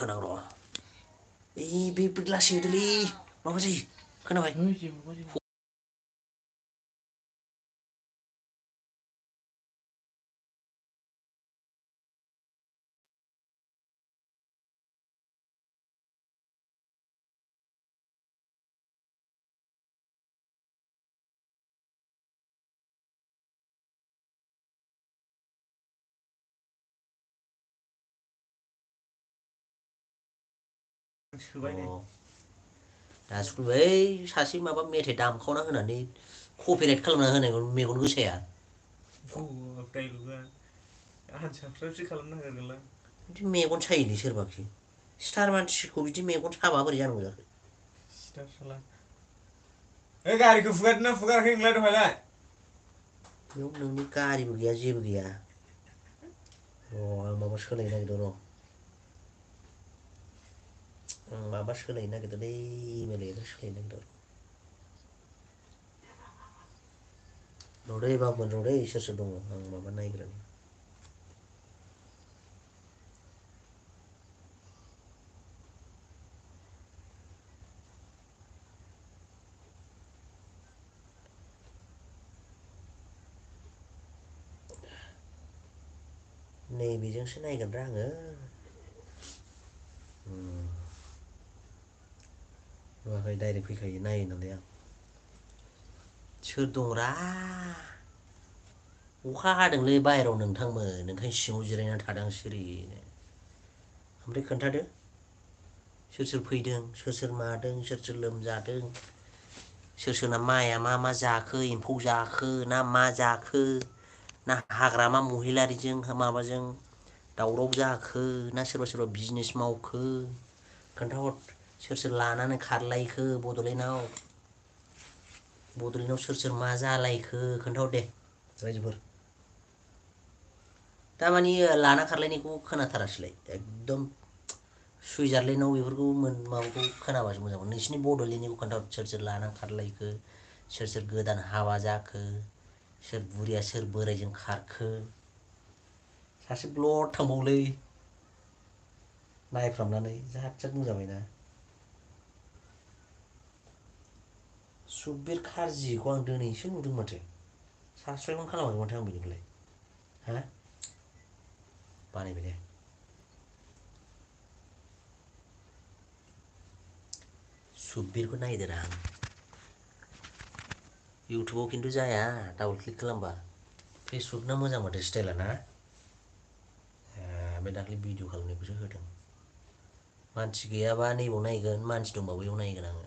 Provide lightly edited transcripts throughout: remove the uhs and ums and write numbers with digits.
खोनां र' बे लासै होदोलै माबा जायो खोनाबाय दा सफैबाय सासे माबा मेथाइ दामखावना होनानै कपिराइट खालामना होनाय मेगन गोसाया बिदि मेगन सायोलै सोरबाखि स्टार मानसिखौ बिदि मेगन साबा बोरै जानांगौ जाखो गारिखौ फुगारदोंना फुगाराखै नोंलाय दहायलाय बेयाव नोंनि गारिबो गैया जेबो गैया आं माबा सोलायनो नागिरदों र' माबा सोलायनो नागिरदोंलै मेलेमाव सोलायनो नागिरदों र'दै बाबुन र'दै सोर सोर दङ आं माबा नायग्रोनि नैबेजोंसो नायगोनरा आङो नुवाखै डाइरेक्ट फैखायो नायो नालाय आं सोर दंरा अखा हादोंलै बाहेरायाव नोंथांमोन ओंखायनो सिङाव जिरायनानै थादों आं सिरिनो ओमफ्राय खोन्थादो सोर सोर फैदों सोर सोर मादों सोर सोर लोमजादों सोर सोरना माइया मा जाखो एम्फौ जाखो ना मा जाखो ना हाग्रामा महिलारिजों माबाजों दावराव जाखो ना सोरबा सोरबा बिजनेस मावखो खोन्थाहर सोर सोर लानानै खारलायखो बड'लेण्डआव सोर सोर मा जालायखो खोन्थाहर दे रायजोफोर दामानि लाना खारलायनायखौ खोनाथारासैलाय एकदम सुइजारलेण्डआव बेफोरखौ माबाखौ खोनाबासो मोजां मोनो नोंसिनि बड'लेण्डनिखौ खोन्थाहर सोर सोर लाना खारलायखो सोर सोर गोदान हाबा जाखो सोर बुरिया सोर बोराइजों खारखो सासे ब्लद थांबावलै नायफ्रामनानै जाद जाद बुंजाबायना सुकबिर कार्जिखौ आं दिनैसो नुदों माथो साबसक्राइबखौनो खालामाखै माथो आं बेनिखौलाय हा बानायबाय दे सुकबिरखौ नायदोरा आं इउटुबाव खिन्थु जाया डाबल क्लिक खालामबा फेसबुकना मोजां माथो स्टाइला ना बे दाख्लै भिडिअ खालामनायखौसो होदों मानसि गैयाबा नैबाव नायगोन मानसि दंबा बैयाव नायगोन आङो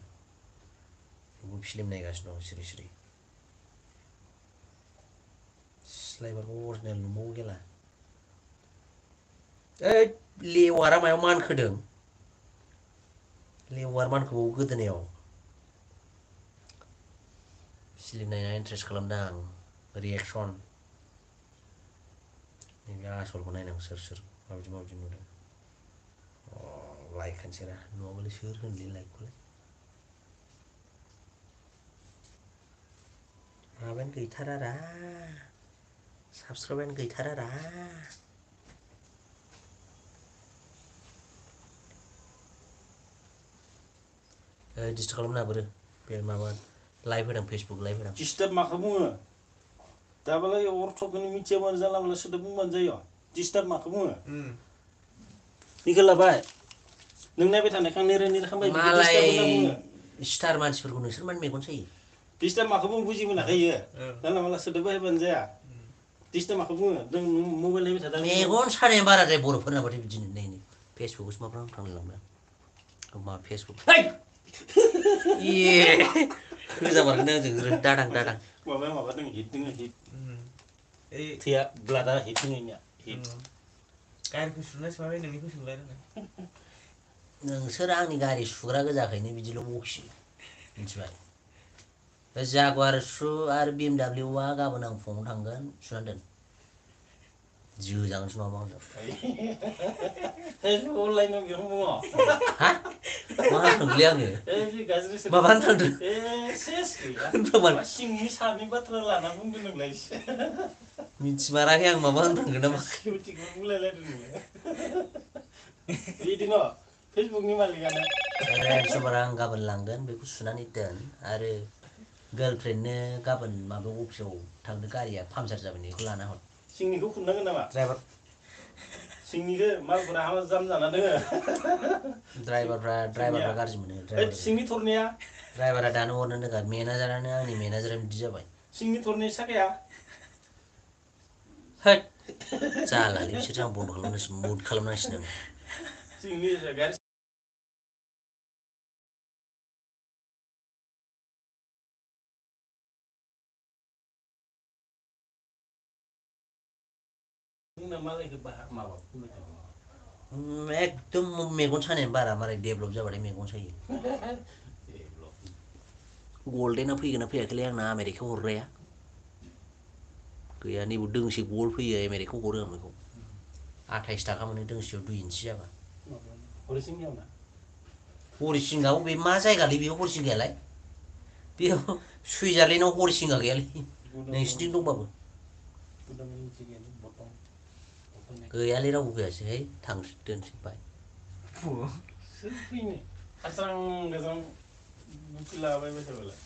बेखौ फिल्म नायगासिनो दं सिरि सिरि स्लाइबारखौ अरिजिनेल नुबावो गेला ओइ लेवारा मायाव मानखोदों लेवार मानखोबावो गोदोनायाव फिल्म नायना इन्ट्रेस्ट खालामदों आं रियेक्सन नैबे आसलखौ नायनांगौ सोर सोर माबायदि नुदों लाइक होनोसैना नङाबालाय सोर होनोलै लाइकखौलाय माबायानो गैथारारा साबसक्राइबानो गैथारारा डिस्टार्ब खालामनो नाबोरो बे माबा लाइभ होदों फेसबुक लाइभ होदों डिस्टार्ब माखौ बुङो दाबालाय अर्थखौनो मिथियाबानो जानला मोनला सोदोब बुंबानो जायो डिस्टार्ब माखौ बुङो निखौ लाबाय नों नायबाय थानायखाय नेरे नेरे खालामबाय बिखौ डिस्टार्ब होनना बुङो स्टार मानसिफोरखौ नोंसोर मानो मेगन सायो डिस्टार्ब माखौ बुङो बुजि मोनाखै इयो जानला मोनला सोदोब बाहायबानो जाया डिस्टार्ब माखौ बुङो नों मबाइल नायबाय थादों मेगन सानाया बाराद्राय बर'फोरना बाथाय बिदिनो नै फेसबुकआवसो मा फ्रांलांबाय मा फेसबुक ए होजामारगोन आंजों दादां माबा दङ हिट दङ हिट थैया ब्लाडआ हिट दङ इनिया हिट गारिखौ सुनाय सुवाखै नोंनिखौ सोंलाय नोंसोर आंनि गारि सुग्रा गोजाखायनो बिदिल' बखियो मिथिबाय जागुआर सु आरो BMW गाबोन आं फुङाव थांगोन सुनानै दोन जोजागोनसो नङाबा आंजों अनलाइनाव बेयाव दङ हा मा होनदोंलै आङो माबा होनदों सिंनि सानि बाथ्रा लाना बुंदों नोंलाय मिथिमाराखै आं माबा होनफ्रांगोन नामा बुंलायलायदों नोङो बिदि न फेसबुकनि मालिकानो समबार आं गाबोन लांगोन बेखौ सुनानै दोन आरो गार्लफ्रेन्डनो गाबोन माबायाव अफिसाव थांनो गारिया पामचार जाबाय बेखौ लाना हर सिंनिखौ खुरनांगोन नामा ड्राइभार सिंनिखौ मालफोरा हामा जाम जाना दोङो ड्राइभारफ्रा गाज्रि मोनो सिंनि थरनाया ड्राइभारा दानो हरनो नोगा मेनेजारानो आंनि मेनेजारा बिदि जाबाय सिंनि थरनाय साखाया होद जालालै बिसोरजों आं बन्द खालामनांसिगोन मुद खालामनांसिगोन आं सिंनि गारि जोंना मालायखौ माबा एकदम मेगन सानायानो बारा मारै डेभलप जाबाथाय मेगन सायो गल्डेना फैगोन ना फैयाखैलै आंना आमेरिकायाव हरग्राया गैया नैबाव दोंसे गल्ड फैयो आमेरिकायाव हरो आं बेखौ 28 थाखा मोनो दोंसेयाव 2 इन्सि जाबा हरिसिंगायाव बे मा जायगालै बेयाव हरिसिंगायालाय बेयाव सुइजारलेण्डआव हरिसिंगा गैयालै नोंसिनिथिं दंबाबो गैयालै रावबो फैयासै थांसै दोनसै बाय सोर फैनो आस्रां गोजां मिथिलाबायबाय थाबालाय